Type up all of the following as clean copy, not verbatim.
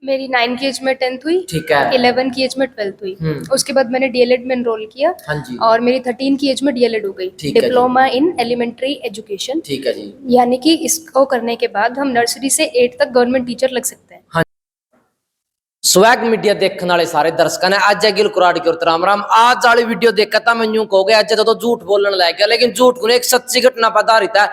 मेरी 9 की एज में 10th हुई। ठीक है। 11 की एज में 12th हुई। उसके बाद मैंने डीएलएड में एनरोल किया। हाँ जी। और मेरी 13 की एज में डीएलएड हो गई, ठीक है जी। Diploma in elementary education. ठीक है जी। यानी कि इसको करने के बाद हम नर्सरी से 8 तक गवर्नमेंट टीचर लग सकते हैं। हाँ। स्वैग मीडिया देखने वाले सारे दर्शकों ने आज गिल कुराड़ी की राम राम। आज वाली वीडियो देखा था मैं यूं कहोगे आज तो झूठ बोलने लग गया, लेकिन झूठ को एक सच्ची घटना पर आधारित है।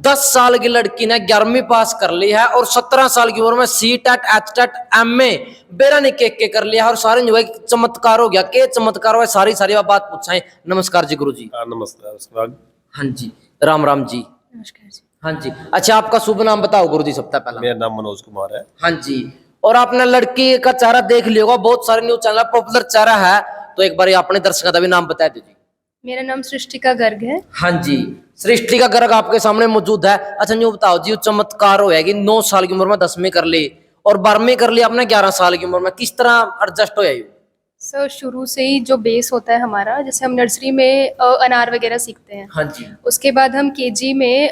10 साल की लड़की ने 11वीं पास कर ली है और 17 साल की उम्र में सीटेट एचटेट एमए बेरा ने के कर लिया है और सारे जो है चमत्कार हो गया। के चमत्कार हुआ सारी बात पूछाएं। नमस्कार जी गुरु जी। नमस्कार। हाँ जी राम राम जी। नमस्कार जी। हाँ जी। अच्छा आपका शुभ नाम बताओ गुरु जी सबसे पहला। मेरा नाम मनोज कुमार है। हाँ जी। और आपने लड़की का चेहरा देख लिया होगा, बहुत सारे न्यूज चैनल पॉपुलर चेहरा है, तो एक बार अपने दर्शकों का भी नाम बता दीजिए। मेरा नाम सृष्टिका गर्ग है। हाँ जी। सृष्टिका गर्ग आपके सामने मौजूद है। अच्छा न्यू बताओ जी, चमत्कार हो कि 9 साल की उम्र में 10वीं कर ली और 12वीं कर ली आपने 11 साल की उम्र में, किस तरह एडजस्ट हो? सर शुरू से ही जो बेस होता है हमारा, जैसे हम नर्सरी में अनार वगैरह सीखते हैं। हाँ जी। उसके बाद हम केजी में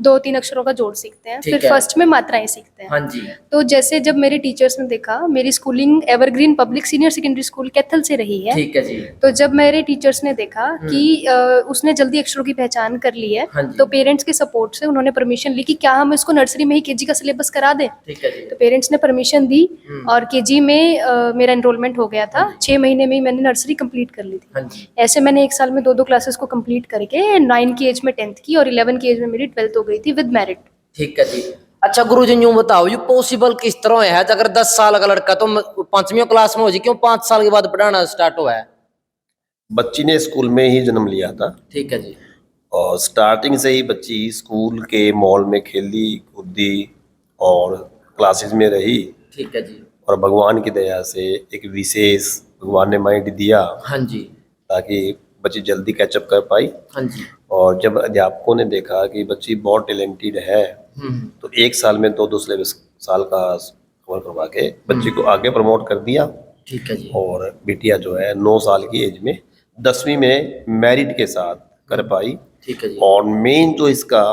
2-3 अक्षरों का जोड़ सीखते हैं, फिर है। फर्स्ट में मात्राएं सीखते हैं। हाँ जी। तो जैसे जब मेरे टीचर्स ने देखा, मेरी schooling evergreen public senior secondary school Kaithal से रही है। ठीक है जी। तो जब मेरे टीचर्स ने देखा कि उसने जल्दी अक्षरों की पहचान कर ली है, हाँ जी। तो पेरेंट्स के सपोर्ट से उन्होंने परमिशन ली कि क्या हम इसको नर्सरी में ही केजी का सिलेबस करा दें। ठीक है जी। तो पेरेंट्स ने परमिशन दी और केजी में मेरा एनरोलमेंट हो गया था। 6 महीने में ही मैंने नर्सरी कंप्लीट कर ली थी। हाँ जी। ऐसे मैंने एक साल में 2-2 क्लासेस को कंप्लीट करके 9 की एज में 10th की और 11 की एज में मेरी 12th हो गई थी विद मेरिट। ठीक है जी। अच्छा गुरु जी यूं बताओ, ये पॉसिबल किस तरह है? अगर 10 साल का लड़का तो 5वीं क्लास में हो जी, क्यों 5 साल के बाद पढ़ाना स्टार्ट हुआ है? बच्ची ने स्कूल में ही जन्म लिया था। ठीक है जी। और स्टार्टिंग से ही बच्ची स्कूल के मॉल में खेली कूदी और क्लासेस में रही। ठीक है जी। और भगवान की दया से एक विशेष भगवान ने माइंड दिया। हाँ जी। ताकि बच्ची जल्दी कैचअप कर पाई। हाँ जी। और जब अध्यापकों ने देखा कि बच्ची बहुत टैलेंटेड है, तो 1 साल में 2 सिलेबस साल का कवर करवा के बच्ची को आगे प्रमोट कर दिया। ठीक है जी। और बिटिया जो है 9 साल की एज में 10वीं में मेरिट के साथ कर पाई। ठीक है जी। और मेन जो इसका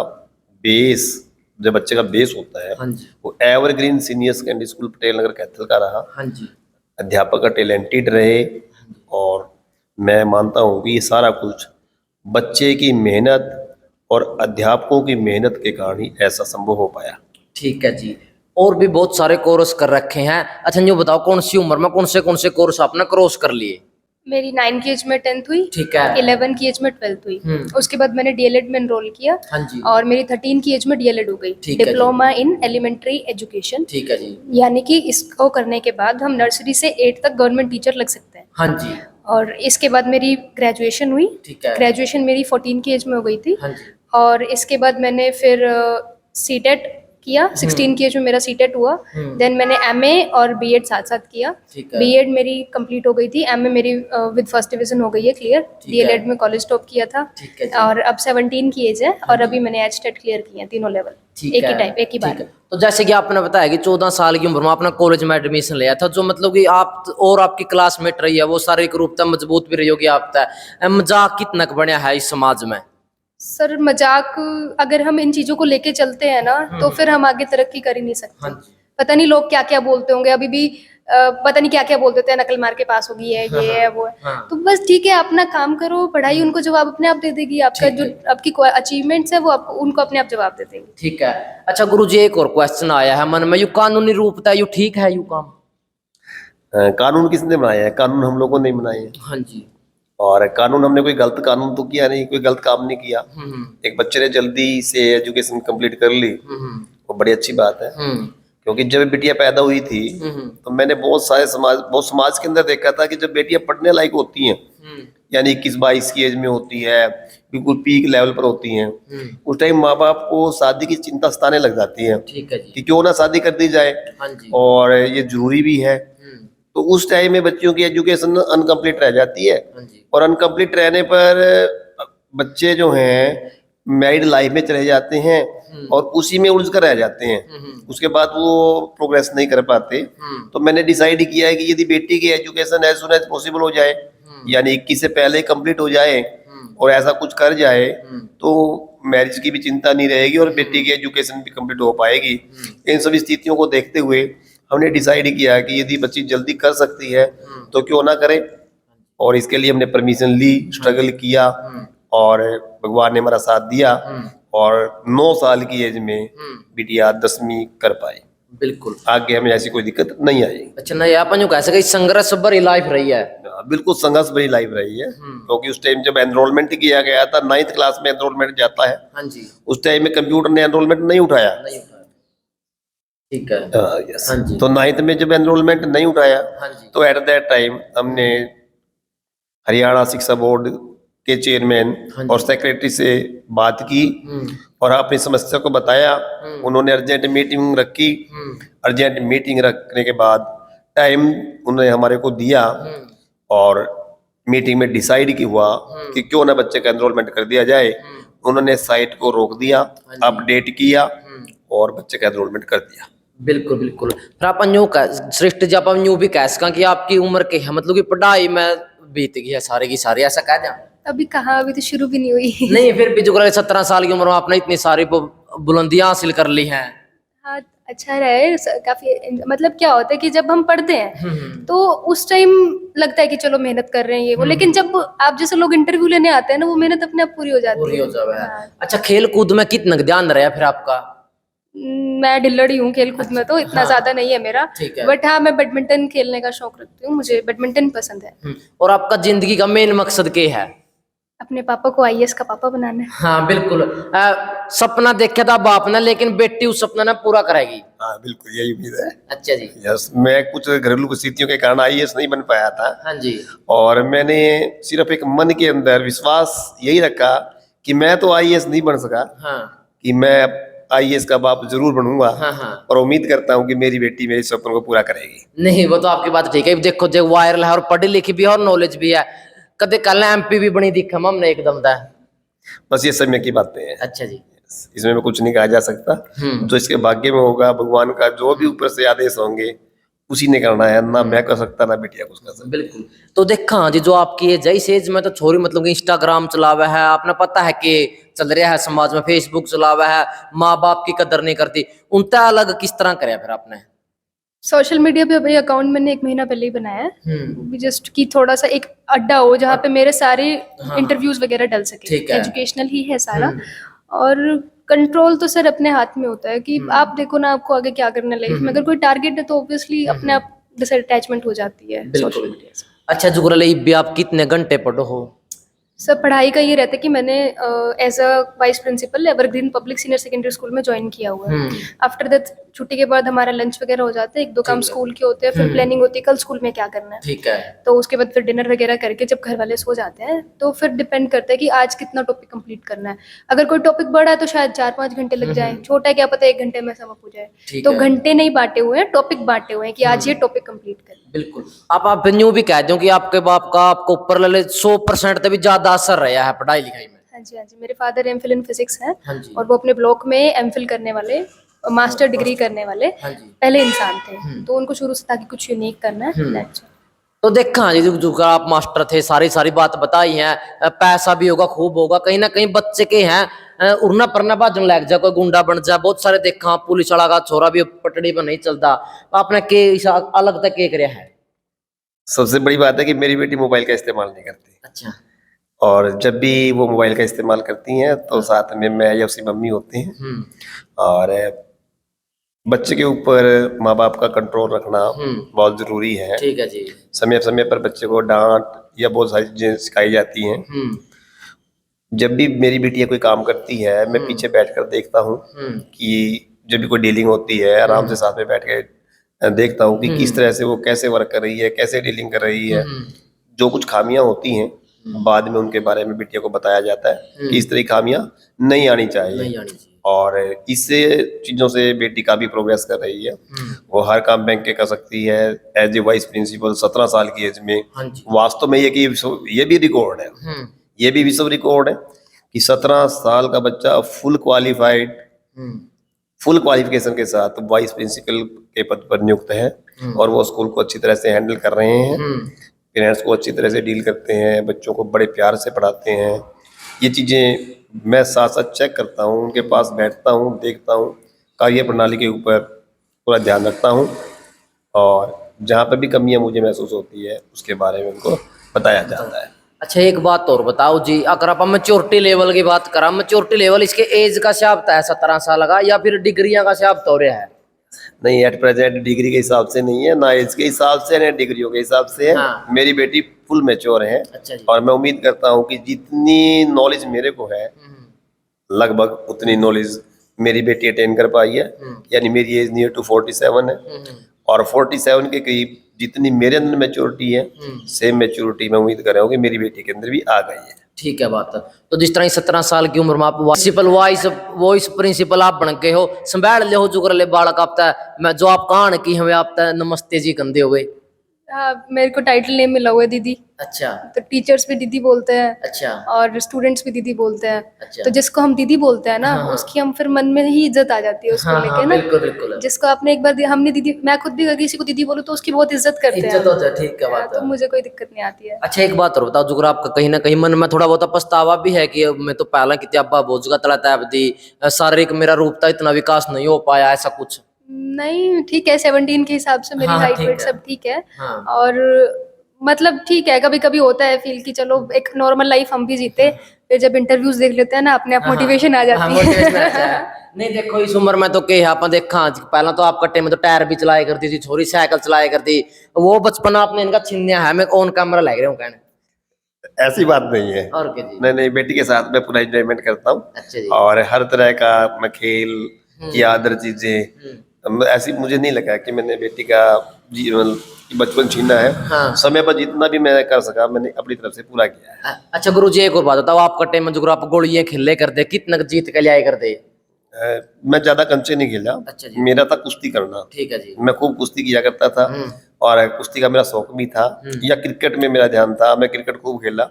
बेस, जो बच्चे का बेस होता है, हाँ जी। वो Evergreen senior secondary school Patel Nagar Kaithal का रहा। हाँ जी। अध्यापक का टैलेंटेड रहे। और मैं मानता हूँ कि ये सारा कुछ बच्चे की मेहनत और अध्यापकों की मेहनत के कारण ही ऐसा संभव हो पाया। ठीक है जी। और भी बहुत सारे कोर्स कर रखे हैं। अच्छा ये बताओ कौन सी उम्र में कौन से कोर्स आपने क्रॉस कर लिए? मेरी 9 की एज में 10th हुई। ठीक है। 11 की एज में 12th हुई। उसके बाद मैंने डीएलएड में एनरोल किया। हाँ जी। और मेरी 13 की एज में डीएलएड हो गई, डिप्लोमा इन एलिमेंट्री एजुकेशन। ठीक है जी। यानी कि इसको करने के बाद हम नर्सरी से 8 तक गवर्नमेंट टीचर लग सकते हैं। हाँ जी। और इसके बाद मेरी ग्रेजुएशन हुई। ठीक है। ग्रेजुएशन मेरी 14 की एज में हो गई थी। हाँ जी। और इसके बाद मैंने फिर सीटेट किया। 16 की एज में मेरा सीटेट हुआ। देन मैंने एमए और बीएड साथ साथ किया। बीएड मेरी कंप्लीट हो गई थी, एमए मेरी विद फर्स्ट डिवीजन हो गई है क्लियर। डीएलएड में कॉलेज टॉप किया था। और अब 17 की एज है और अभी मैंने एचटेट क्लियर किया, तीनों लेवल एक ही टाइप, एक ही बार। तो जैसे कि आपने बताया कि 14 साल की उम्र में आपने कॉलेज में एडमिशन लिया था, जो मतलब कि आप और आपकी क्लासमेट रही है वो शारीरिक रूप से मजबूत भी रही होगी। आप मजाक कितना बढ़िया है इस समाज में? सर मजाक अगर हम इन चीजों को लेके चलते हैं ना, तो फिर हम आगे तरक्की कर ही नहीं सकते। पता नहीं लोग क्या क्या बोलते होंगे, अभी भी पता नहीं क्या क्या बोलते थे, नकल मार के पास होगी है, ये है वो है। तो बस ठीक है, अपना काम करो, पढ़ाई उनको जवाब अपने आप दे देगी। आपका जो आपकी अचीवमेंट्स है वो आपको उनको अपने आप जवाब दे देंगे। ठीक है। अच्छा गुरु जी एक और क्वेश्चन आया है मन में, यू कानूनी रूप है यू ठीक है यू काम? कानून किसने बनाया है? कानून हम लोगों ने बनाए हैं। हाँ जी। और कानून हमने कोई गलत कानून तो किया नहीं, कोई गलत काम नहीं किया। एक बच्चे ने जल्दी से एजुकेशन कंप्लीट कर ली, वो बड़ी अच्छी बात है। क्योंकि जब बिटिया पैदा हुई थी तो मैंने बहुत समाज के अंदर देखा था कि जब बेटियां पढ़ने लायक होती हैं, यानी 21-22 की एज में होती है, बिल्कुल पीक लेवल पर होती हैं, उस टाइम माँ बाप को शादी की चिंता सताने लग जाती है। ठीक है जी। कि क्यों ना शादी कर दी जाए। हाँ जी। और ये जरूरी भी है। तो उस टाइम में बच्चियों की एजुकेशन अनकम्प्लीट रह जाती है। और अनकम्प्लीट रहने पर बच्चे जो हैं मैरिड लाइफ में चले जाते हैं और उसी में उलझ कर रह जाते हैं। उसके बाद वो प्रोग्रेस नहीं कर पाते। तो मैंने डिसाइड किया है कि यदि बेटी की education as soon as possible हो जाए, यानी 21 से पहले कंप्लीट हो जाए और ऐसा कुछ कर जाए, तो मैरिज की भी चिंता नहीं रहेगी और बेटी की एजुकेशन भी कंप्लीट हो पाएगी। इन सभी स्थितियों को देखते हुए हमने डिसाइड किया कि यदि बच्ची जल्दी कर सकती है तो क्यों ना करें, और इसके लिए हमने परमिशन ली, स्ट्रगल किया और भगवान ने हमारा साथ दिया और 9 साल की एज में बिटिया 10वीं कर पाई। बिल्कुल। आगे हमें ऐसी कोई दिक्कत नहीं आई। अच्छा, नहीं अपन जो कह सके संघर्ष भरी लाइफ रही है। बिल्कुल संघर्ष भरी लाइफ रही है, क्योंकि उस टाइम जब एनरोलमेंट किया गया था 9th क्लास में एनरोलमेंट जाता है, हाँ जी, उस टाइम में कंप्यूटर ने एनरोलमेंट नहीं उठाया। नहीं उठाया। ठीक है। यस। हाँ जी। तो 9th में जब एनरोलमेंट नहीं उठाया हाँ जी। तो एट दैट टाइम हमने हरियाणा शिक्षा बोर्ड के चेयरमैन हाँ जी। और सेक्रेटरी से बात की और अपनी समस्या को बताया। उन्होंने अर्जेंट मीटिंग रखी। अर्जेंट मीटिंग रखने के बाद टाइम उन्होंने हमारे को दिया और मीटिंग में डिसाइड की हुआ कि क्यों ना बच्चे का एनरोलमेंट कर दिया जाए। उन्होंने साइट को रोक दिया, अपडेट किया और बच्चे का एनरोलमेंट कर दिया। बिल्कुल बिल्कुल। फिर अपन यूं सृष्टि जब हम यूं भी कह सका कि आपकी उम्र के है, मतलब कि पढ़ाई में बीत गई है सारे की सारी, ऐसा कह दें? अभी कहाँ, अभी तो शुरू भी नहीं हुई। नहीं, फिर भी जो 17 साल की उम्र में आपने इतनी सारी बुलंदियां हासिल कर ली हैं। हाँ, अच्छा रहे काफी। मतलब क्या होता है कि जब हम पढ़ते हैं तो उस टाइम लगता है कि चलो मेहनत कर रहे हैं ये वो, लेकिन जब आप जैसे लोग इंटरव्यू लेने आते हैं ना, वो मेहनत अपने आप पूरी हो जाती है। हाँ। अच्छा, खेल कूद में कितना ध्यान रहा फिर आपका? मैं ढिल्लड़ी हूँ खेल कूद में, तो इतना हाँ। ज्यादा नहीं है मेरा, ठीक है। बट हाँ मैं बैडमिंटन खेलने का शौक रखती हूँ, मुझे बैडमिंटन पसंद है। और आपका जिंदगी का मेन मकसद क्या है? अपने पापा को आईएएस का पापा बनाना है। हाँ बिल्कुल। सपना देखा था बाप ने, लेकिन बेटी उस सपना ने पूरा करेगी। हाँ बिल्कुल, यही उम्मीद है। अच्छा जी। यस, मैं कुछ घरेलू परिस्थितियों के कारण आईएएस नहीं बन पाया था। हाँ जी। और मैंने सिर्फ एक मन के अंदर विश्वास यही रखा कि मैं तो आईएएस नहीं बन सका, हाँ कि मैं आईएएस का बाप जरूर बनूंगा। हाँ हाँ। और उम्मीद करता हूँ कि मेरी बेटी मेरे सपनों को पूरा करेगी। नहीं, वो तो आपकी बात ठीक है। देखो जो वायरल है और पढ़ी लिखी भी है और नॉलेज भी है, कदे कल एमपी भी बनी दिखा हमने एकदम दा। बस ये समय की बातें हैं। अच्छा जी। इसमें कुछ नहीं कहा जा सकता। जो इसके भाग्य में होगा, भगवान का जो भी ऊपर से आदेश होंगे उसी ने करना है, ना मैं कर सकता ना बिटिया कुछ कर सकता। बिल्कुल। तो देखा जी, जो आपकी एज है, इस एज में तो छोरी मतलब कि इंस्टाग्राम चलावा है, आपने पता है कि चल रहा है समाज में, फेसबुक चलावा है, माँ बाप की कदर नहीं करती, उनका अलग किस तरह करे फिर आपने? सोशल मीडिया पे अभी अकाउंट मैंने 1 महीना पहले ही बनाया है, जस्ट कि थोड़ा सा एक अड्डा हो जहाँ पे मेरे सारे इंटरव्यूज वगैरह डल सके। एजुकेशनल ही है सारा, और कंट्रोल तो सर अपने हाथ में होता है कि आप देखो ना आपको आगे क्या करना है लाइफ में। अगर कोई टारगेट है तो ऑब्वियसली अपने आप डिसअटैचमेंट हो जाती है सोशल मीडिया से। अच्छा जुगल, भी आप कितने घंटे पढ़ो हो? सर पढ़ाई का ये रहता है कि मैंने as a vice principal Evergreen public senior secondary School में ज्वाइन किया हुआ है। आफ्टर दैट छुट्टी के बाद हमारा लंच वगैरह हो जाता है, 1-2 काम स्कूल के होते हैं, फिर प्लानिंग होती है कल स्कूल में क्या करना है। ठीक है। तो उसके बाद फिर डिनर वगैरह करके जब घर वाले सो जाते हैं तो फिर डिपेंड करता है कि आज कितना टॉपिक कंप्लीट करना है। अगर कोई टॉपिक बड़ा है तो शायद 4-5 घंटे लग जाए, छोटा है क्या पता 1 घंटे में सब हो जाए। तो घंटे नहीं बांटे हुए हैं, टॉपिक बांटे हुए हैं कि आज ये टॉपिक कंप्लीट करना है। बिल्कुल। आप न्यू भी कह दो कि आपके बाप का आपको ऊपर ले 100% से भी ज्यादा असर रहा है पढ़ाई लिखाई में। हाँ जी, हाँ जी। मेरे फादर एमफिल इन फिजिक्स हैं। हाँ जी। और वो अपने ब्लॉक में एमफिल करने वाले, मास्टर डिग्री करने वाले पहले इंसान थे। तो उनको शुरू से था कि कुछ यूनिक करना है। तो देखा जी, जो आप मास्टर थे, सारी बात बताई है, पैसा भी होगा, खूब होगा, कहीं ना कहीं बच्चे के हैं उड़ना परना बाजन लग जा, कोई गुंडा बन जा, बहुत सारे देखा पुलिस वाला का छोरा भी पटड़ी पर नहीं चलता। आपने के अलग तक के कराया है? सबसे बड़ी बात है कि मेरी बेटी मोबाइल का इस्तेमाल नहीं करती। अच्छा। और जब भी वो मोबाइल का इस्तेमाल करती हैं तो साथ में मैं या उसकी मम्मी होती हैं। और बच्चे के ऊपर माँ बाप का कंट्रोल रखना बहुत जरूरी है। ठीक है जी। समय समय पर बच्चे को डांट या बहुत सारी चीजें सिखाई जाती हैं। जब भी मेरी बिटिया कोई काम करती है मैं पीछे बैठकर देखता हूँ कि जब भी कोई डीलिंग होती है आराम से साथ में बैठ के देखता हूँ कि किस तरह से वो कैसे वर्क कर रही है, कैसे डीलिंग कर रही है। जो कुछ खामियां होती हैं बाद में उनके बारे में बिटिया को बताया जाता है कि इस तरह की खामियां नहीं आनी चाहिए। और इससे चीजों से बेटी का भी प्रोग्रेस कर रही है। वो हर काम बैंक के कर सकती है एज ए वाइस प्रिंसिपल 17 साल की एज में। वास्तव में ये भी रिकॉर्ड है, ये भी विश्व रिकॉर्ड है कि 17 साल का बच्चा फुल क्वालिफाइड, फुल क्वालिफिकेशन के साथ वाइस प्रिंसिपल के पद पर नियुक्त है। और वो स्कूल को अच्छी तरह से हैंडल कर रहे हैं, पेरेंट्स को अच्छी तरह से डील करते हैं, बच्चों को बड़े प्यार से पढ़ाते हैं। ये चीज़ें मैं साथ साथ चेक करता हूँ, उनके पास बैठता हूँ, देखता हूँ, कार्य प्रणाली के ऊपर पूरा ध्यान रखता हूँ और जहाँ पर भी कमियां मुझे महसूस होती है उसके बारे में उनको बताया जाता है। अच्छा एक बात और बताओ जी, अगर आप मैच्योरिटी लेवल की बात करा, मैच्योरिटी लेवल इसके एज का हिसाब है 17 साल का या फिर डिग्रियां का हिसाब तो रहा है? नहीं, एट प्रेजेंट डिग्री के हिसाब से नहीं है, ना एज के हिसाब से ना डिग्रियों के हिसाब से है। हाँ। मेरी बेटी फुल मैच्योर है। अच्छा जी। और मैं उम्मीद करता हूँ कि जितनी नॉलेज मेरे को है लगभग उतनी नॉलेज मेरी बेटी अटेन कर पाई है। यानी मेरी एज नियर टू 47 है और 47 के करीब जितनी मेरे अंदर मैच्योरिटी है सेम मैच्योरिटी मैं उम्मीद कर रहा हूँ कि मेरी बेटी के अंदर भी आ गई है। ठीक है बात। तो जिस तरह 17 साल की उम्र में आप प्रिंसिपल वॉइस प्रिंसिपल आप बन गए हो, संभाल ले हो जो कर ले बालक आपता मैं जो आप कहान की हमें आपता नमस्ते जी कंधे हो गए। हाँ, मेरे को टाइटल नेम मिला हुआ है दीदी। अच्छा तो टीचर्स भी दीदी बोलते हैं अच्छा और स्टूडेंट्स भी दीदी बोलते हैं। अच्छा। तो जिसको हम दीदी बोलते हैं ना, हाँ, हाँ। उसकी हम फिर मन में ही इज्जत आ जाती है उसको हाँ, लेके हाँ, ना। बिल्कुल बिल्कुल जिसको आपने एक बार हमने दीदी, मैं खुद भी अगर किसी को दीदी बोलूँ तो उसकी बहुत इज्जत करते हैं। इज्जत होता है। ठीक है बात तो है। मुझे कोई दिक्कत नहीं आती है। अच्छा एक बात और बताओ, जो आपका कहीं ना कहीं मन में थोड़ा बहुत पछतावा भी है कि मैं तो पहला किताबा बोझ का तड़ा था अवधि शारीरिक मेरा रूप था इतना विकास नहीं हो पाया ऐसा कुछ? नहीं, ठीक है, 17 के हिसाब से मेरी हाँ, हाइट ठीक वेट है। सब ठीक है। हाँ। और मतलब ठीक है, कभी कभी होता है फील कि चलो एक नॉर्मल लाइफ हम भी जीते। फिर जब इंटरव्यूज देख लेते हैं ना, अपने आप मोटिवेशन आ जाती है। मोटिवेशन अच्छा है। नहीं देखो इस उम्र में तो के आप देखा पहला तो आपका टाइम में तो टायर भी चलाया करती थी, छोरी साइकिल चलाया करती, वो बचपन आपने इनका छीनया है। मैं ऑन कैमरा लग रहा हूँ कहने। ऐसी बात नहीं है। और क्या जी? नहीं नहीं, बेटी के साथ मैं पूरा एंजॉयमेंट करता हूँ। अच्छा जी। और हर तरह का मैं खेल या अदर चीजें ऐसी मुझे नहीं लगा कि मैंने बेटी का जीवन बचपन छीना है। हाँ। समय पर जितना भी मैं कर सका मैंने अपनी तरफ से पूरा किया है। अच्छा गुरु जी एक और बात बताओ, आपका टाइम में जो आप गोलियां खेले करते कितना जीत के लिया करते? मैं ज्यादा कंचे नहीं खेला। अच्छा जी। मेरा था कुश्ती करना। ठीक है जी। मैं खूब कुश्ती किया करता था और कुश्ती का मेरा शौक भी था। या क्रिकेट में मेरा ध्यान था, मैं क्रिकेट खूब खेला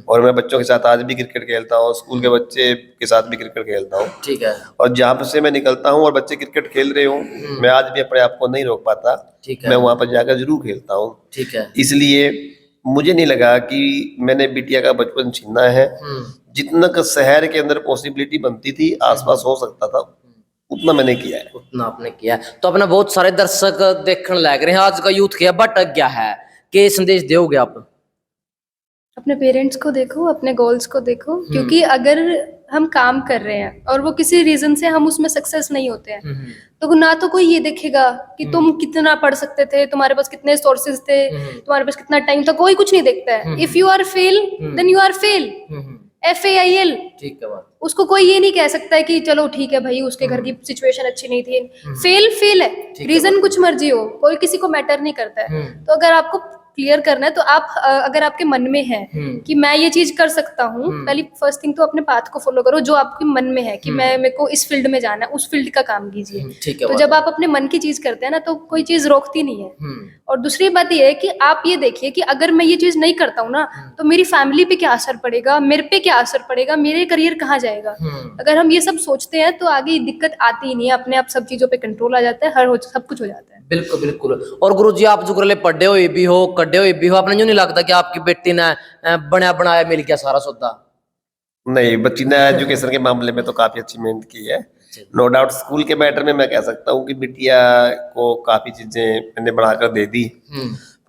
और मैं बच्चों के साथ आज भी क्रिकेट खेलता हूँ, स्कूल के बच्चे के साथ भी क्रिकेट खेलता हूँ। ठीक है। और जहाँ से मैं निकलता हूँ और बच्चे क्रिकेट खेल रहे हूँ मैं आज भी अपने आप को नहीं रोक पाता। ठीक है। मैं वहां पर जाकर जरूर खेलता हूँ। ठीक है। इसलिए मुझे नहीं लगा कि मैंने बिटिया का बचपन छीना है। जितना का शहर के अंदर पॉसिबिलिटी बनती थी आसपास हो सकता था उतना मैंने किया है। उतना आपने किया है। तो अपना बहुत सारे दर्शक देखने लग रहे हैं, आज का यूथ क्या भटक गया है, के संदेश दोगे आप? अपने पेरेंट्स को देखो, अपने गोल्स को देखो, क्योंकि अगर हम काम कर रहे हैं और वो किसी रीजन से हम उसमें सक्सेस नहीं होते हैं तो ना तो कोई ये देखेगा कि तुम कितना पढ़ सकते थे, तुम्हारे पास कितने सोर्सेज थे, तुम्हारे पास कितना टाइम था, कोई कुछ नहीं देखता है। If you are fail then you are fail, FAIL। ठीक है बात। उसको कोई ये नहीं कह सकता है कि चलो ठीक है भाई उसके घर की सिचुएशन अच्छी नहीं थी। फेल है, रीजन कुछ मर्जी हो, कोई किसी को मैटर नहीं करता है। तो अगर आपको क्लियर करना है तो आप अगर आपके मन में है कि मैं ये चीज कर सकता हूँ, पहली फर्स्ट थिंग तो अपने पाथ को फॉलो करो जो आपके मन में है कि मेरे को इस फील्ड में जाना है, उस फील्ड का काम कीजिए। ठीक है तो जब आप अपने मन की चीज करते हैं ना तो कोई चीज रोकती नहीं है। और दूसरी बात ये है कि आप ये देखिए कि अगर मैं ये चीज नहीं करता हूँ ना तो मेरी फैमिली पे क्या असर पड़ेगा, मेरे पे क्या असर पड़ेगा, मेरे करियर कहाँ जाएगा। अगर हम ये सब सोचते हैं तो आगे दिक्कत आती ही नहीं है, अपने आप सब चीजों पे कंट्रोल आ जाता है, सब कुछ हो जाता है। बिल्कुल बिल्कुल। और गुरुजी आप जो कर पढ़े हुए भी हो, कड्डे हुए भी हो, आपने यूं नहीं लगता कि आपकी बेटी ने बना बनाया मिल गया सारा सौदा? नहीं, बच्ची ने एजुकेशन के मामले में तो काफी अच्छी मेहनत की है। नो डाउट स्कूल के मैटर में मैं कह सकता हूँ कि बिटिया को काफी चीजें मैंने बढ़ाकर दे दी,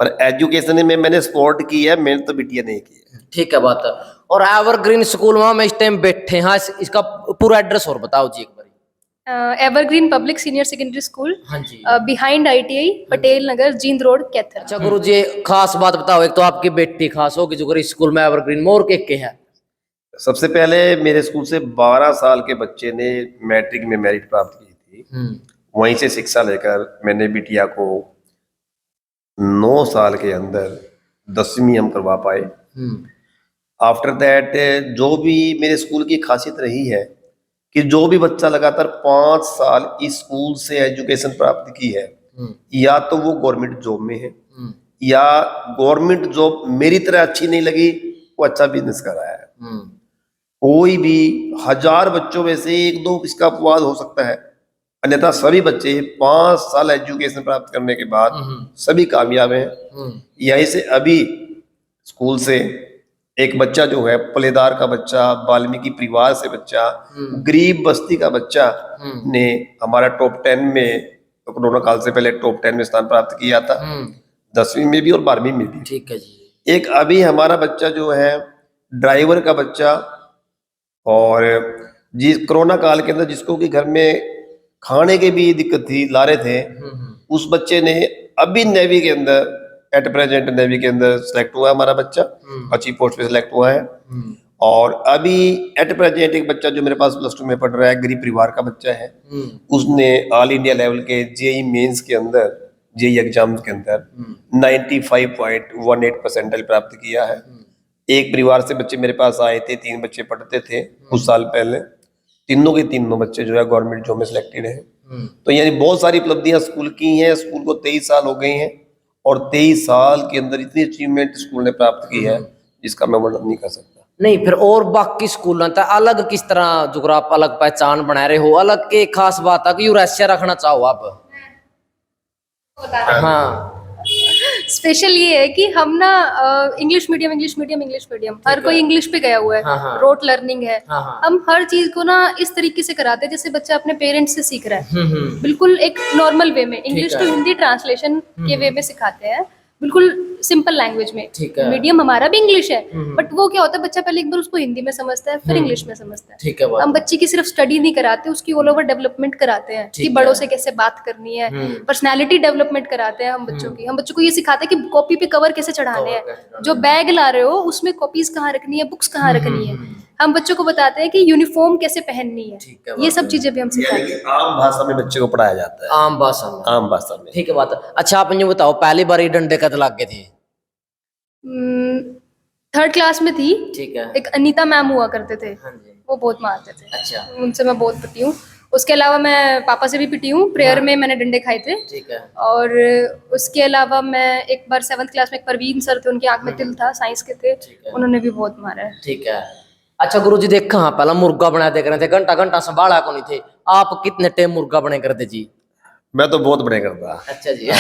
पर एजुकेशन में मैंने सपोर्ट की है, मेहनत तो बिटिया ने की है। ठीक है बात। और एवरग्रीन स्कूल में हम इस टाइम बैठे हैं, इसका पूरा एड्रेस और बताओ जी एक बार। Evergreen public senior secondary school, हाँ जी, behind ITI, Patel Nagar, Jind road, Kaithal. अच्छा गुरु जी खास बात बताओ, एक तो आपकी बेटी खास होगी जो स्कूल में एवरग्रीन मोर के है। सबसे पहले मेरे स्कूल से 12 साल के बच्चे ने मैट्रिक में मेरिट प्राप्त की थी। वहीं से शिक्षा लेकर मैंने बिटिया को 9 साल के अंदर 10वीं हम करवा पाए। आफ्टर दैट जो भी मेरे स्कूल की खासियत रही है कि जो भी बच्चा लगातार 5 साल इस स्कूल से एजुकेशन प्राप्त की है, या तो वो गवर्नमेंट जॉब में है या गवर्नमेंट जॉब मेरी तरह अच्छी नहीं लगी, वो अच्छा बिजनेस कर रहा है। कोई भी 1000 बच्चों में से 1-2 इसका अपवाद हो सकता है, अन्यथा सभी बच्चे 5 साल एजुकेशन प्राप्त करने के बाद सभी कामयाब हैं। यही से अभी स्कूल से एक बच्चा जो है पलेदार का बच्चा, वाल्मीकि परिवार से बच्चा, गरीब बस्ती का बच्चा ने हमारा टॉप 10 में कोरोना काल से पहले टॉप 10 में स्थान प्राप्त किया था, 10वीं में भी और 12वीं में भी। ठीक है जी। एक अभी हमारा बच्चा जो है ड्राइवर का बच्चा, और जिस कोरोना काल के अंदर जिसको कि घर में खाने की भी दिक्कत थी, ला रहे थे, उस बच्चे ने अभी नेवी के अंदर एट प्रेजेंट नेवी के अंदर सेलेक्ट हुआ हमारा बच्चा, अच्छी पोस्ट पे सेलेक्ट हुआ है। और अभी एट प्रेजेंट एक बच्चा जो मेरे पास प्लस 2 में पढ़ रहा है, गरीब परिवार का बच्चा है, उसने ऑल इंडिया लेवल के जेई मेंस के अंदर, जेई एग्जाम के अंदर 95.18 परसेंटाइल प्राप्त किया है। एक परिवार से बच्चे मेरे पास आए थे, 3 बच्चे पढ़ते थे कुछ साल पहले, तीनों के तीनों बच्चे जो है गवर्नमेंट जॉब में सिलेक्टेड हैं। तो यानी बहुत सारी उपलब्धियां स्कूल की हैं। स्कूल को 23 साल हो गए हैं और 23 साल के अंदर इतनी अचीवमेंट स्कूल ने प्राप्त की है जिसका मैं वर्णन नहीं कर सकता। नहीं, फिर और बाकी स्कूलों तक अलग किस तरह जो आप अलग पहचान बना रहे हो, अलग के खास बात है कि यूरेशिया रखना चाहो आप? हाँ, स्पेशल ये है कि हम ना इंग्लिश मीडियम हर कोई इंग्लिश पे गया हुआ है, हाँ। रोट लर्निंग है। हाँ। हम हर चीज को ना इस तरीके से कराते हैं जैसे बच्चा अपने पेरेंट्स से सीख रहा है, हम्म। बिल्कुल एक नॉर्मल वे में, इंग्लिश है। टू हिंदी ट्रांसलेशन के वे में सिखाते हैं, बिल्कुल सिंपल लैंग्वेज में। ठीक है। मीडियम हमारा भी इंग्लिश है, बट वो क्या होता है बच्चा पहले एक बार उसको हिंदी में समझता है, फिर इंग्लिश में समझता है। ठीक है बात। हम बच्चे की सिर्फ स्टडी नहीं कराते, उसकी ऑल ओवर डेवलपमेंट कराते हैं कि ठीक बड़ों है। से कैसे बात करनी है, पर्सनालिटी डेवलपमेंट कराते हैं हम बच्चों की। हम बच्चों को ये सिखाते हैं कि कॉपी पे कवर कैसे चढ़ाने हैं, जो बैग ला रहे हो उसमें कॉपीज कहाँ रखनी है, बुक्स कहाँ रखनी है। हम बच्चों को बताते हैं कि यूनिफॉर्म कैसे पहननी है, ठीक है, ये सब चीजें भी हम सिखाते यानी कि आम भाषा में बच्चे को पढ़ाया जाता है, आम भाषा में। आम भाषा में। ठीक है बात। अच्छा, आप मुझे बताओ पहली बार ये डंडे कद लग गए थे? हैं। 3rd क्लास में थी, ठीक है। एक अनीता मैम हुआ करते थे, हाँ जी। वो बहुत मारते थे, अच्छा। उनसे मैं बहुत पिटी हूँ। उसके अलावा मैं पापा से भी पिटी हूँ, प्रेयर में मैंने डंडे खाए थे। ठीक है। और उसके अलावा मैं एक बार 7th क्लास में एक परवीन सर थे, उनकी आंख में तिल था, साइंस के थे, ठीक है। उन्होंने भी बहुत मारा है। ठीक है। अच्छा गुरु जी, देखा हाँ पहला मुर्गा बना देख रहे थे, घंटा घंटा संभाला को नहीं थे आप, कितने टाइम मुर्गा बने करते जी? मैं तो बहुत बड़े करता। अच्छा जी।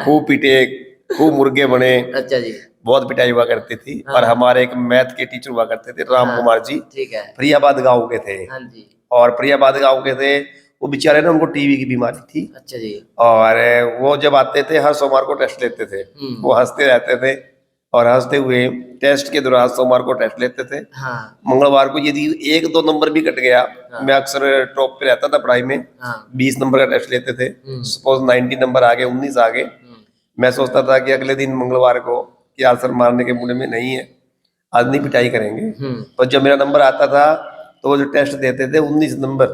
खूब पीटे, खूब मुर्गे बने, अच्छा जी। बहुत पिटाई हुआ करती थी। हाँ। और हमारे एक मैथ के टीचर हुआ करते थे, राम कुमार जी, ठीक है। फरियाबाद गांव के थे। हाँ जी। और फरियाबाद गांव के थे, वो बेचारे ना, उनको टीबी की बीमारी थी। अच्छा जी। और वो जब आते थे हर सोमवार को टेस्ट लेते थे, वो हंसते रहते थे और हंसते हुए टेस्ट के दौरान सोमवार को टेस्ट लेते थे। हाँ। मंगलवार को यदि 1-2 नंबर भी कट गया, मैं अक्सर टॉप पे रहता था पढ़ाई में, 20 नंबर का टेस्ट लेते थे, सपोज 90 नंबर आ गए, 19 आ गए, मैं सोचता था कि अगले दिन मंगलवार को कि आज सर मारने के मूड में नहीं है, आज नहीं पिटाई करेंगे। तो जब मेरा नंबर आता था तो वो जो टेस्ट देते थे 19 नंबर,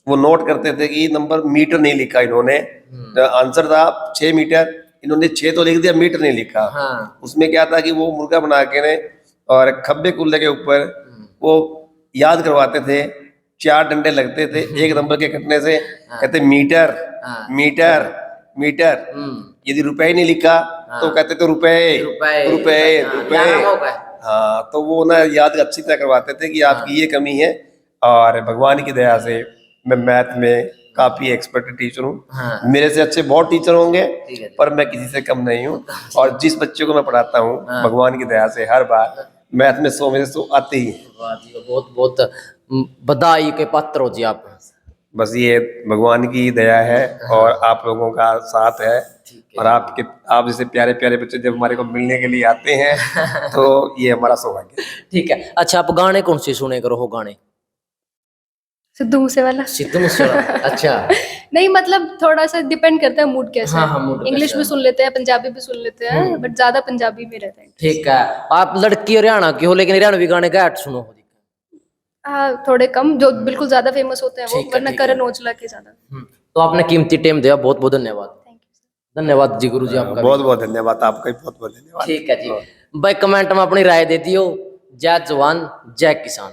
वो नोट करते थे कि नंबर मीटर नहीं लिखा इन्होंने, आंसर था 6 मीटर, इन्होंने 6 तो लिख दिया, मीटर नहीं लिखा। हाँ। उसमें क्या था कि वो मुर्गा बना के ने और खब्बे कुल्ले के ऊपर वो याद करवाते थे, 4 डंडे लगते थे एक नंबर के कटने से, कहते मीटर मीटर मीटर। यदि रुपए नहीं लिखा तो कहते थे रुपए रुपए रुपए। हाँ, तो वो ना याद अच्छी तरह करवाते थे कि आपकी ये कमी है। और भगवान की दया से मैं मैथ में काफी एक्सपर्ट टीचर हूँ। हाँ। मेरे से अच्छे बहुत टीचर होंगे, ठीक है। पर मैं किसी से कम नहीं हूँ। और जिस बच्चे को मैं पढ़ाता हूँ, भगवान की दया से हर बार मैथ में 100 में से 100 आते ही। वाह जी, बहुत बहुत बधाई के पात्र हो जी आप। बस ये भगवान की दया है और आप लोगों का साथ है। और आप जैसे प्यारे प्यारे बच्चे जब हमारे को मिलने के लिए आते हैं तो ये हमारा सौभाग्य है। ठीक है। अच्छा, आप गाने कौन से सुने करो हो? गाने सिद्धू मूसेवाला। सिद्धू मूसेवाला। अच्छा। नहीं, मतलब थोड़ा सा डिपेंड करता है मूड कैसा हाँ, है। हाँ, मूड इंग्लिश कैसा भी सुन लेते हैं, पंजाबी भी सुन लेते हैं, बट ज्यादा पंजाबी में रहता है। ठीक है। आप लड़की हरियाणा की हो, लेकिन हरियाणवी गाने गाट सुनो हो? हाँ, थोड़े कम, जो बिल्कुल ज्यादा फेमस होते हैं वो, ठीक है, वरना ठीक है। करण औजला के ज्यादा। तो आपने कीमती टाइम दिया, बहुत बहुत धन्यवाद। Thank you. धन्यवाद जी गुरु जी आपका। बहुत बहुत धन्यवाद, आपका भी बहुत बहुत धन्यवाद। ठीक है जी भाई, कमेंट में अपनी राय दे दियो। जय जवान जय किसान।